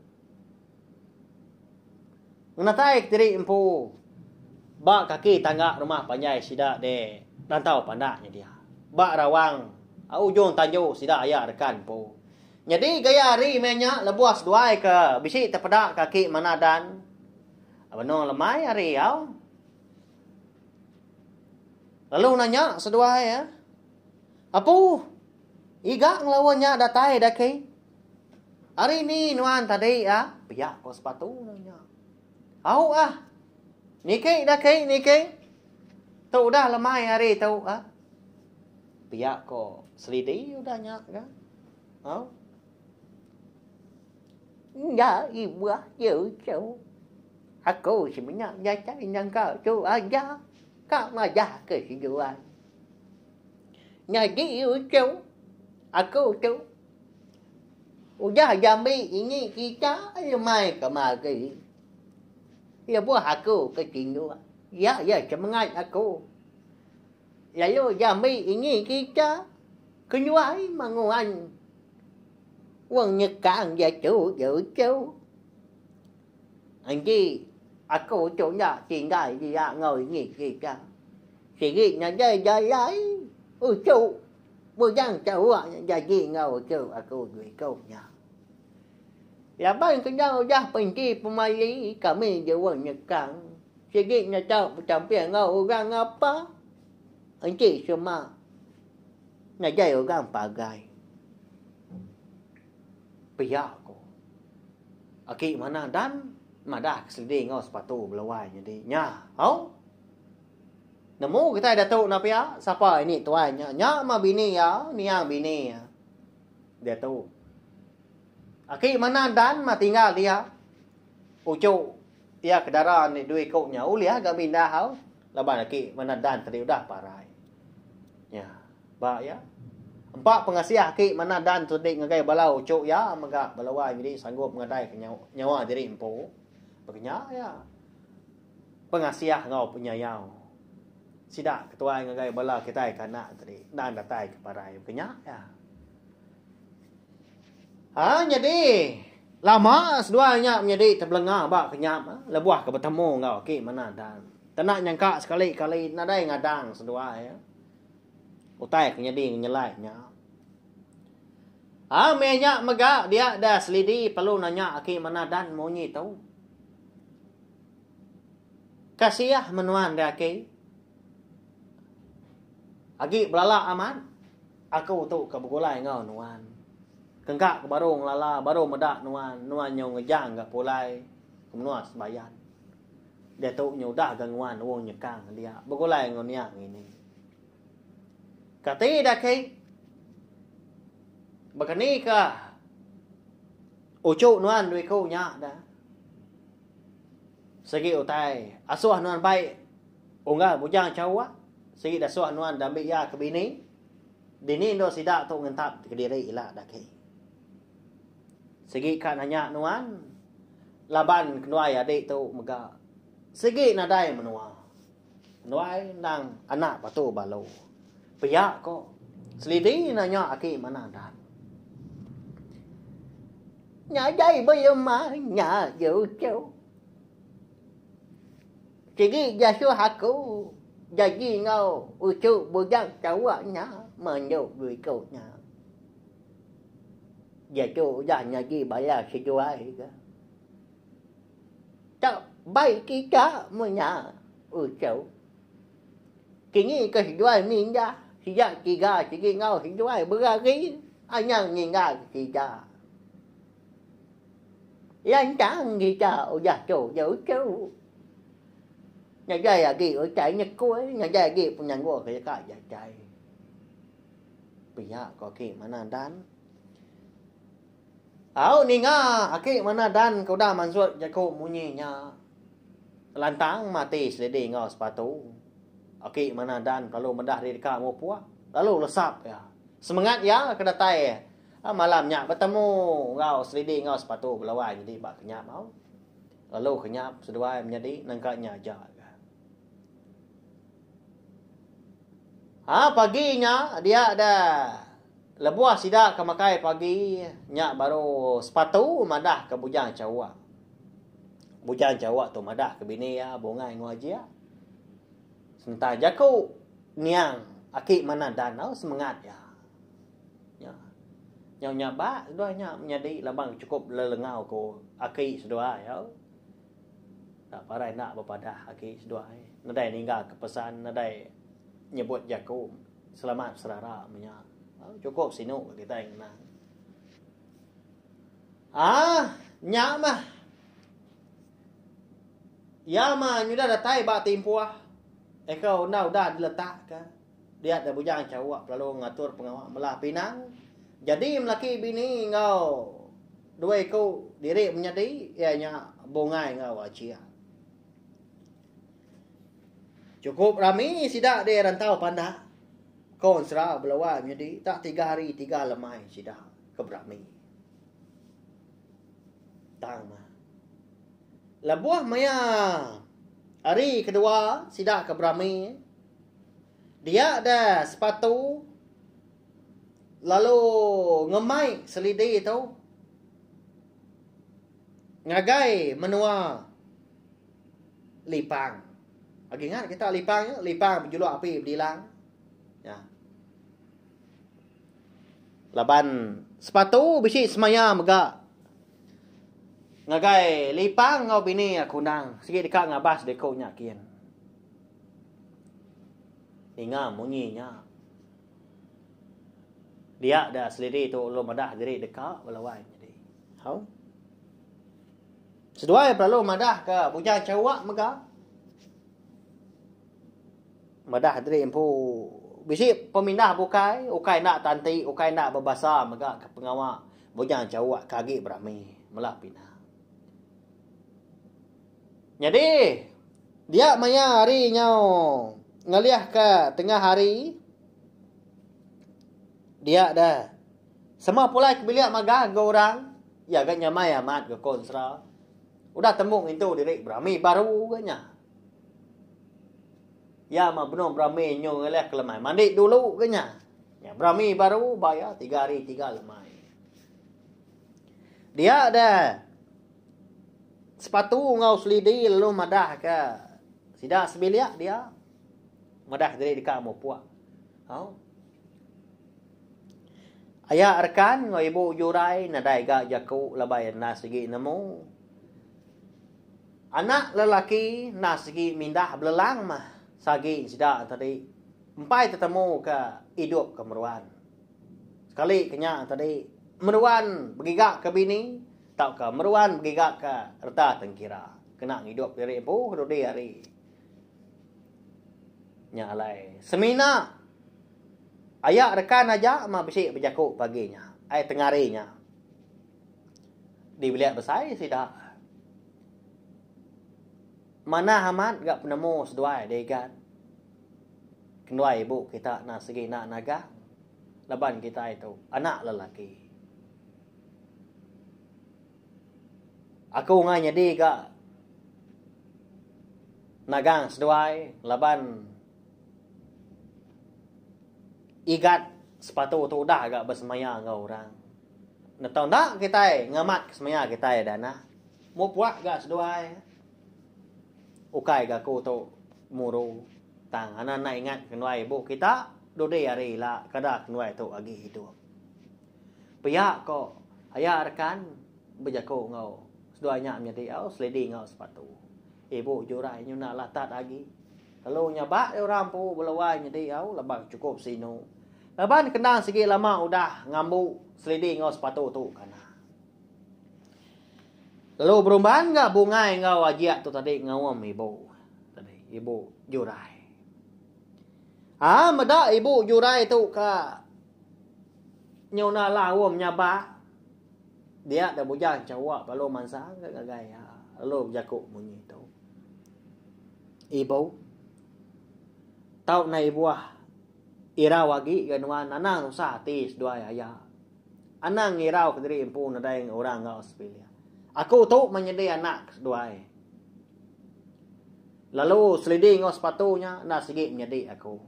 menatai diri empu ba kaki tangga rumah panjai sida de dan tahu pandaknya dia ba rawang ujung tanjung sida aya rekan po jadi gaya ri menya labuah seduai ke bisi terpedak kaki mana dan abano lemai hari au lalu nanya seduai ya apu iga ngelawannya datai daki. Hari ni nuan tadi piak ko sepatu nanya. Au niki daki niki. Tu dah lemai hari tu piak ko selidi udahnya kan. Au. Ya ibu yêu cháu. Aku sebenarnya cari nangka tu aja. Kak ngajak ke si jual. Nyadi yêu cháu. Aku tu. Udah jambi ini kita mai kemari. Ya buah aku ke sini. Ya semangat aku. Lalu jambi ini kita kenyuai manguan. Quân Nhật Cạn và chủ dự chú. Anh chị, aku chủ nhà chị ngài gì ngồi nghỉ gì cả. Chị ghi nhà đây ra lấy. Chú. Bữa giang cháu và gì ngồi chú aku gửi câu nhà. Là bạn cái nhau ra bình chi mà lý cả mình dự Quân Nhật Cạn. Chị ghi nhà cháu chẳng biết ngồi ra ngập á. Anh chị xem mà. Nhà đây ở gang bà gai. Piak ko. Aki mana dan madak selidi ngau sepatu belawai jadi nya. Au. Nemu kita datuk na pia siapa ini tuannya. Nya ma bini ya, ni yang bini ya. Dia tu. Aki mana dan ma tinggal dia. Ucu dia kendaraan ni duit kau nya uliah gamin dah hau. Laban aki mana dan tadi udah parai. Ya. Ba ya. Empat pengasiah ki mana dan sudik ngagai balau cuk ya maga balawai jadi sanggup ngadai ke nyawa diri empu. Begenya ya. Pengasiah ngau penyayau. Sidak ketua ngagai bala kita kana tadi dan datai ke parai begenya ya. Jadi lama seduanya menjadi terbelengah ba kenyap lebuah ke bertemu ngau ki mana dan. Tenak nyangka sekali-kali nadai ngadang sedua ya. Utai kenyadi nyelainya. Menya maga dia dah selidi perlu nanya aki mana dan monyi tahu. Kasiah menuan dia aki. Agi belala aman. Aku tu kebugulai ngau nuan. Kengkak ke barung lala baru medak nuan. Nuan nyong ngejang ke pulai. Kemenuas bayan. Dia tu nyudah gangguan wong nyekang dia. Bugulai ngau niang ini. Kati dah kay. Bagani ka. Ucu nuan duwi ko nya dah. Segi utai. Asuh nuan baik. Unga bujang cawa. Segi dasuh nuan dambi ya ke bini. Dini do sidak tu ngentap ke diri ila dah kay. Segi kan hanya nuan. Laban kenuai adik tu mega. Segi nadai menua. Nuai nang anak patu balo. Piak ko. Selidi nanya aki mana dan. Nhà đây bây giờ mà nhà dự cháu. Chỉ ghi ra số hạt cũ. Và ghi ngâu. Ui chú bố giang cháu ở nhà. Mà nhậu gửi câu nhà. Và chú ra nhà ghi bà là sẽ chú ai cả. Cháu bay ký cá mà nhà. Ui cháu. Chỉ nghĩ cái chú ai mình ra. Thì ra chị ra chị ghi ngâu. Thì chú ai bữa ra ghi. Anh nhang nhìn ra chị ra. Anh chẳng nghĩ chào giả chủ dấu chú. Nhà dây ghi ở trái nhật cuối. Nhà dây ghi phụ nhắn của cái cả giả trái. Bây giờ có kì mà nàn đán. Ni nga kì mà nàn đán. Kau dah mansuat jako munyinya. Lantang mati selidi ngau sepatu. Aki mana dan kalau mendah dari dekat mau puak. Lalu lesap ya. Semangat ya kedatai. Malamnya bertemu ngau selidi ngau sepatu belawai jadi bak kenyap mau. Lalu kenyap seduai menjadi nangkanya jaga. Paginya dia ada Lebuah sidak ke makai pagi, nyak baru sepatu madah ke bujang cawak. Bujang cawak tu madah ke bini ya, bongai ngaji ya. Sementara jaku niang aki mana danau semangat ya. Ya. Nyaw ba dua nya menjadi labang cukup lelengau ko aki sedua ya. Tak parai nak berpadah aki sedua. Nadai ninggal ke pesan nadai nyebut jaku selamat serara menyak. Cukup sinu kita yang menang. Nyak mah. Ya mah nyudah datai bak timpuah. Kau dah diletak ke. Dia ada bujang cawak lalu ngatur pengawal melah pinang. Jadi melaki bini ngau dua kau diri menjadi ianya bongai ngau acia. Cukup rami sidak dia rantau pandah. Kon serah belawai menjadi tak 3 hari 3 lemai sidak ke Brahmi. Tang mah. Labuah maya hari kedua sidak ke Brahmi. Dia ada sepatu lalu ngemai selidi itu. Ngagai menua lipang. Lagi ingat kita lipang berjuluk api berdilang. Ya. Laban sepatu bisi semaya megak. Ngagai lipang ngau bini aku nang. Sikit dekat ngabas deko nyakian. Ingat munyinya. Dia dah seliri tu lo madah diri dekat belawai jadi. Hau. Seduai perlu madah ke bujang cawak megak. Madah diri empu bisi pemindah bukai, ukai nak tanti, ukai nak berbasa megak ke pengawak bujang cawak kaki Brahmi melah pindah. Jadi dia maya hari nyau ngeliah ke tengah hari dia dah semua pulai ke bilik maga ke orang ya gaknya maya mat ke konsra udah tembung itu diri Brahmi baru gaknya ya mah benar Brahmi nyo ngeliah ke lemai mandi dulu gaknya ya Brahmi baru bayar 3 hari 3 lemai dia dah sepatu ngau selidi lalu madah ke sidak sebiliak dia madah diri dekat mau puak. Hau. Ayah rekan ngau ibu jurai nadai gak jaku labai nasigi nemu. Anak lelaki nasigi mindah belelang mah sagi sidak tadi. Empai tetemu ke hidup ke meruan. Sekali kenya tadi meruan begigak ke bini, tau ke meruan begigak ke reta tengkira. Kena hidup dari ibu kedua hari. Nyalai semina ayak rekan aja mah bisik berjakuk paginya ai tengarinya di bilik besai sidak mana amat gak penemu seduai degan kedua ibu kita nak segi nak naga laban kita itu anak lelaki aku nganya di gak nagang seduai laban igat sepatu tu dah agak bersemaya ngau orang. Natau nak kita ngamat semaya kita dana. Mu puak gak seduai. Ukai gak ku tu muru tang anak nak ingat kenuai ibu kita dode hari lah kada kenuai tu agi hidup. Piak ko ayah rekan berjaku ngau. Seduanya menjadi au seledi ngau sepatu. Ibu jurai nyuna latat agi. Lalu nyabak orang pu belawai jadi au labang cukup sino. Laban kendang segi lama udah ngambu selidi ngau sepatu tu kana. Lalu berumban enggak bungai ngau ajiat tu tadi ngawam ibu. Tadi ibu jurai. Meda ibu jurai tu ka nyona lawam nyabak. Dia dah bujang cawak balu mansa gaya. Lalu jakuk bunyi tu. Ibu tau na ibuah ira wagi ganuan anang usah tis dua ayah anang irau kediri empu nadai orang ngau sepilia aku tu menjadi anak dua lalu selidi ngau sepatunya nak segi menjadi aku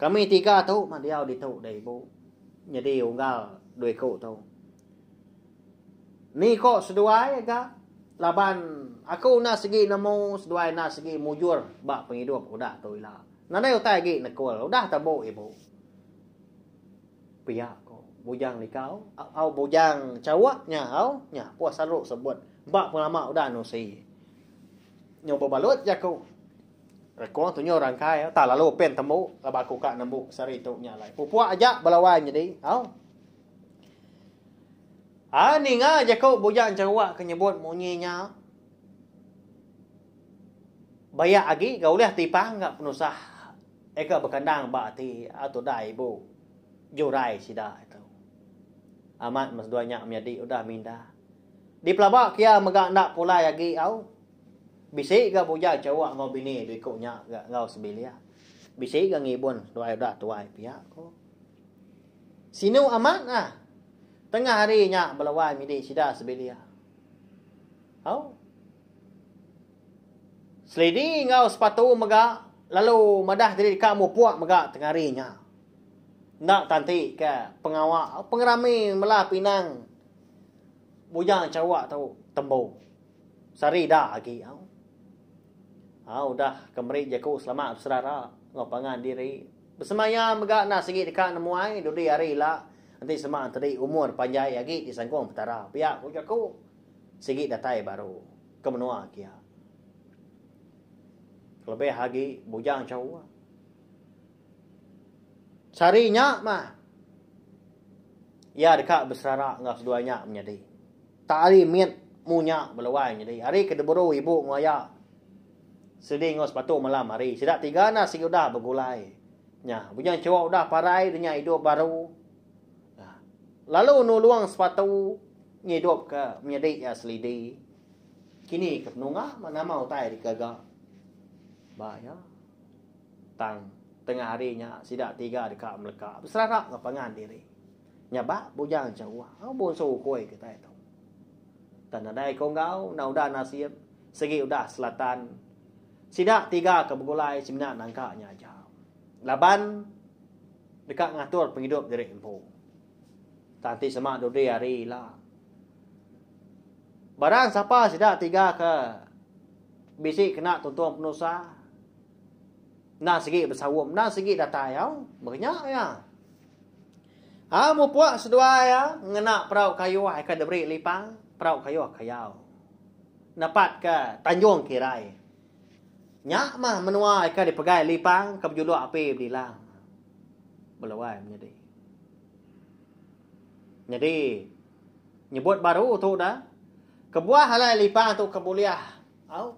kami 3 tu madiau di tu dai ibu Jadi unggal dua kau tau. Ni kok seduai ka laban aku nak segi namo seduai nak segi mujur ba penghidup udah tu ila. Nanai utai gi nakol udah tabo ibu. Pia ko bujang likau au bujang cawak nya au nya puas saruk sebut. Ba pengalaman udah no si. Nyo balut jaku. Rekon tu nyo rangkai ta lalu pen temu laba aku kak nembuk sari tu nya lai. Pupuak aja balawan jadi au. Ni nga jakau bujang cawak kenyebut munyinya. Bayak agi kau lihat tipang enggak penusah. Eka berkandang ba ti atau dai bu. Jurai sida itu. Amat mas duanya menjadi udah minda. Di pelabak kia megak nak pulai agi au. Bisik ga bujang cawak ngau bini du ikutnya ngau sebelia. Bisik ga ngibun duai udah tuai pihak ko. Sinu amat ah. Tengah harinya belawai midi sida sebelia. Au. Selidi ngau sepatu megak lalu madah diri kamu puak megak tengah harinya. Nak tanti ke pengawak pengerami melah pinang. Bujang cawak tau tembu. Sari dah lagi au. Udah kemari jaku selamat berserara ngopangan diri. Bersemayam megak nak segi dekat nemuai dudi hari lah. Nanti semak tadi umur panjai lagi di sangkong petara. Pihak aku segi datai baru kemenua kia. Lebih lagi bujang cawak. Sarinya mah. Ya dekat berserara ngap seduanya menjadi. Tak hari miet munya belawai jadi. Hari kedeburu ibu ngaya. Sedih ngos sepatu malam hari. Sidak tiga na segi udah bergulai. Nya, bujang cawak udah parai dunia hidup baru. Lalu nuluang sepatu ngidup ke menjadi ya selidi. Kini ke penungah mana mau tai di kagak. Bahaya. Tang tengah harinya sidak tiga dekat meleka. Berserak ngapangan diri. Nyabak bujang cawak. Bon so koi ke tai tu. Tan dai kau ngau na udah nasib segi udah selatan. Sidak tiga ke bergulai simna nangkanya aja. Laban dekat ngatur penghidup diri empu. Tanti semak dodi hari lah. Barang siapa sidak tiga ke bisik kena tuntuan penusa. Nak segi bersawum, nak segi datai au. Banyak ya. Mu puak sedua ya, ngena perau kayu ai ka debri lipang, perau kayu kayau. Napat ke Tanjung Kirai. Nyak mah menua ai ka dipegai lipang ke berjulu api bilang. Belawai menjadi. Jadi nyebut baru tu dah. Kebuah halai lipang tu kebuliah. Au.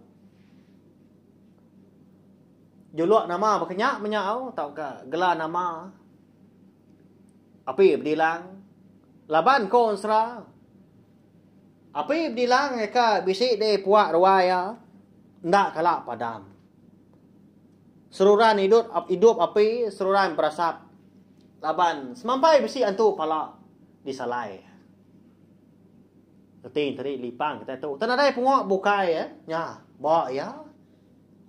Juluk nama berkenyak menyak au tau ke gelar nama. Api berdilang. Laban kon sera. Api berdilang ka bisik de puak ruaya. Ndak kalak padam. Seruran hidup api, seruran berasap. Laban semampai bisik antu pala disalai. Ketin tadi lipang kita tu. Tanah dai pungok bukai ya. Nya, bawa ya.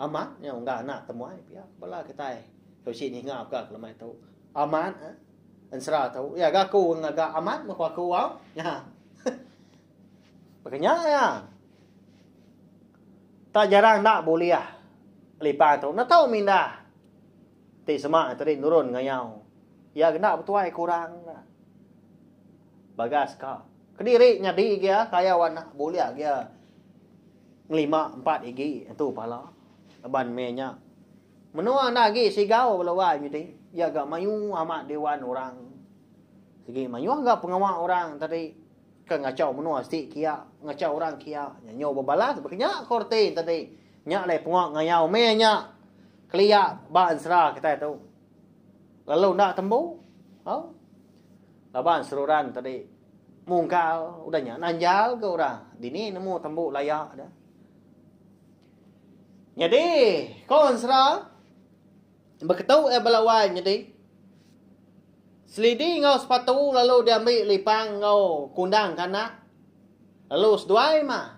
Amat nya enggak nak temuai pihak. Bala kita. Kau sini ngap ka lemai tu. Amat ansra tu. Ya ga ku ngaga amat makwa ku au. Nya. Makanya ya. Tak jarang nak boleh lipang tu. Na tahu minda. Ti semak tadi nurun ngayau. Ya kena betuai kurang. Bagas ka. Kediri nyadi dia kayawan boleh dia 5-4 igi itu pala. Ban menya. Menua nak gi sigau belawai mesti. Ya gak mayu amat dewan orang. Segi mayu agak pengawal orang tadi ke ngacau menua stik kia, ngacau orang kia. Nyo berbalas berkenyak korte tadi. Nyak le pengok ngayau menya. Kelia ban sera kita tu. Lalu nak tembu. Au. Laban seruran tadi. Mungkal udahnya nanjal ke orang. Dini nemu tembuk layak dah. Jadi, kon sera berketau belawai jadi. Selidi ngau sepatu lalu dia ambil lipang ngau kundang kanak. Lalu seduai mah.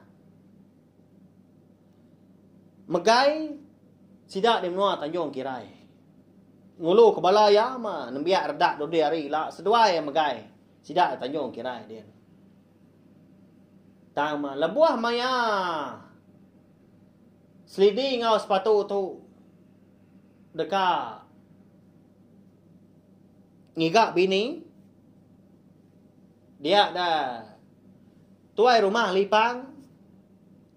Megai sidak di menua Tanjung Kirai. ngulu kebala ya ma nembiak redak do dia hari la seduai magai sidak tanjung kirai dia tang ma lebuah maya selidi ngau sepatu tu dekat ngigak bini dia dah tuai rumah lipang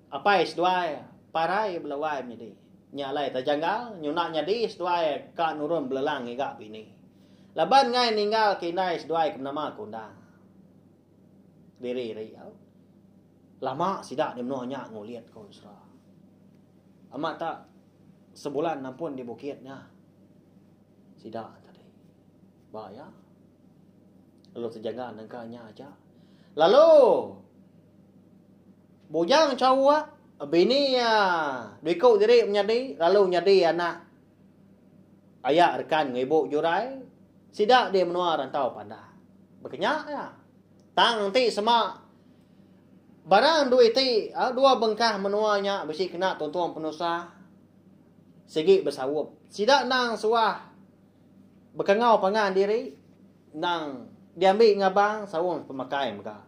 apa seduai parai belawai midi nyalai tajanggal nyunak nyadi seduai ka nurun belelang ngigak bini laban ngai ninggal kinai seduai ke nama kundang diri riau lama sidak di mnonya nguliat konsra amat tak sebulan ampun di bukitnya sidak tadi bahaya lalu terjaga nangkanya aja lalu bujang cawak bini ya duikau diri menyadi lalu nyadi anak ayah rekan ngibu jurai sidak dia menua rantau pandai berkenyak ya tang nanti semak barang duit ti dua bengkah menuanya besi kena tonton penusa segi bersawup sidak nang suah berkengau pangan diri nang diambil ngabang sawung pemakai mereka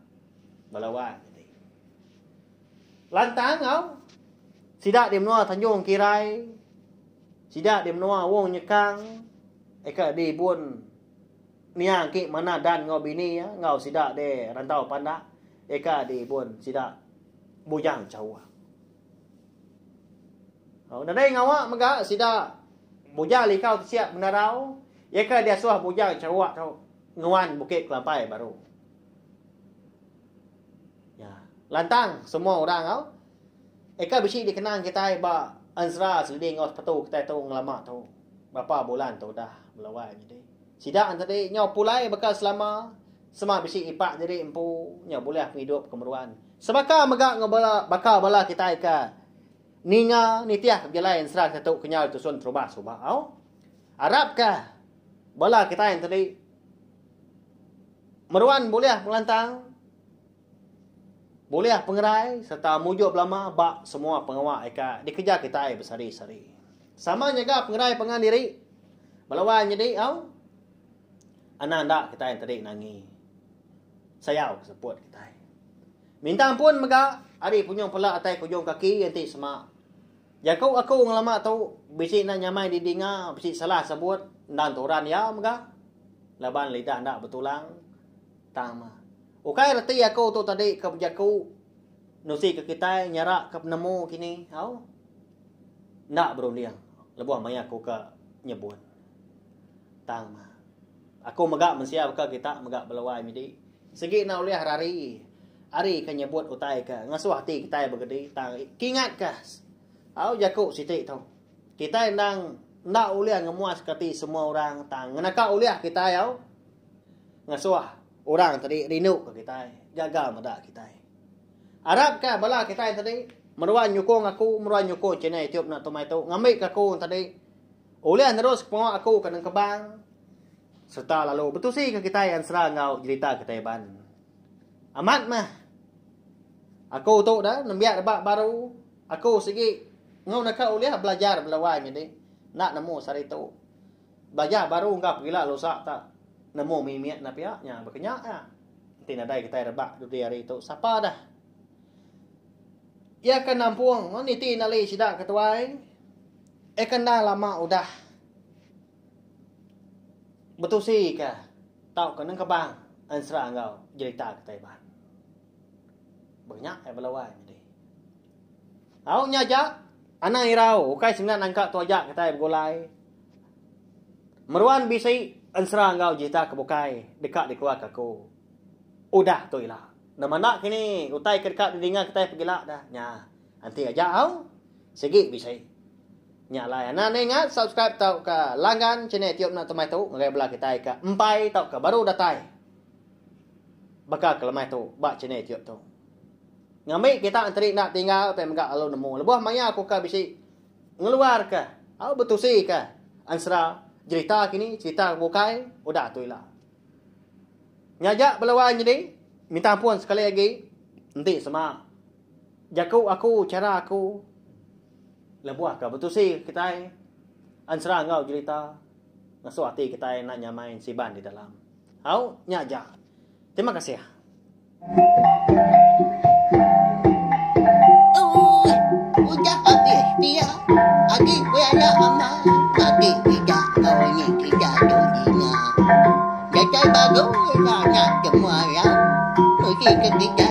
balawan lantang au sidak dia menua tanjung kirai sidak dia menua wong nyekang eka di bun niang ki mana dan ngau bini ya ngau sidak de rantau pandak eka di bun sidak bujang cawa au nadai ngawa mega sidak bujang likau siap menarau eka dia suah bujang cawa tau nguan bukit kelampai baru ya lantang semua orang au eka bisi dikenang kita ba ansra seliding ngau sepatu kita tu ngelama tu berapa bulan tu dah melawai jadi sidak antara nyau pulai bakal selama semua bisi ipak jadi empu nyau boleh hidup kemeruan sebaka megak ngabala bakal bala kita ka ninga nitiah berjalan ansra satu kenyal tu sun terubah subah au Arab ka bala kita yang tadi meruan boleh melantang boleh pengerai serta mujuk lama bak semua pengawak eka dikejar kita bersari-sari sama jaga pengerai pengan diri balawan jadi au ananda kita yang tadi nangi sayau sebut kita minta ampun mega ari punyong pelak atai kujung kaki nanti semak jakau aku ngelama tau bisi nak nyamai di dinga bisi salah sebut dan toran ya mega laban lidah ndak betulang tama ukai reti aku tu tadi ke jaku nusi ke kita nyarak ke penemu kini au ndak beruliang lebuah maya aku ke nyebun tama aku megak mensiap ke kita megak belawai midi segi na uliah hari ari ke nyebut utai ke ngasuh hati kita bergede tang kingat ke au jaku siti tu kita nang ndak uliah ngemuas kati semua orang tang ngenaka uliah kita yau ngasuh orang tadi rindu ke kita jaga medak kita Arab ka bala kita tadi meruan nyukong aku meruan nyukong cina Etiop nak tomai tu ngambil ke aku tadi oleh terus pengawak aku kena kebang serta lalu betul sih ke kita yang serang ngau cerita kita ban amat mah aku tu dah nembiak debak baru aku segi ngau nak oleh belajar belawai ni nak nemu sari tu belajar baru ngap gila losak tak nemu mimiat na pihaknya berkenyak ya tina dai kita rebak di hari itu siapa dah ia kan nampung ni tina li sidak ketuai kan dah lama udah betul sih ka tau kan ke bang ansra ngau cerita kita ban banyak belawai ni au nyaja ana irau kai sebenarnya angkat tu aja kita bergolai meruan bisi ansra ngau jita kebukai dekat di keluarga aku udah tu ilah nama nak kini utai dekat di dengar kita pergi lah dah nya nanti aja au segi bisa nya lah ana ingat subscribe tau ka langgan channel Etiop nak temai tu ngai belah kita ka empai tau ka baru datai bakal kelemai tu bak channel Etiop tu ngambil kita antri nak tinggal pe megak alo nemu lebuh maya aku ka bisi ngeluar ka au betul sih ka ansra cerita kini cerita bukai udah tu lah nyajak belawan jadi minta ampun sekali lagi nanti sama jaku aku cara aku lebuah ka betul sih kita ansra ngau cerita Masuk hati kita nak nyamain si Ban di dalam. Au, nya aja. Terima kasih ya. Udah habis dia. Agi gue ada aman. Agi tidak kau ni tidak dunia. Jajai bagus nak semua ya. Mesti kita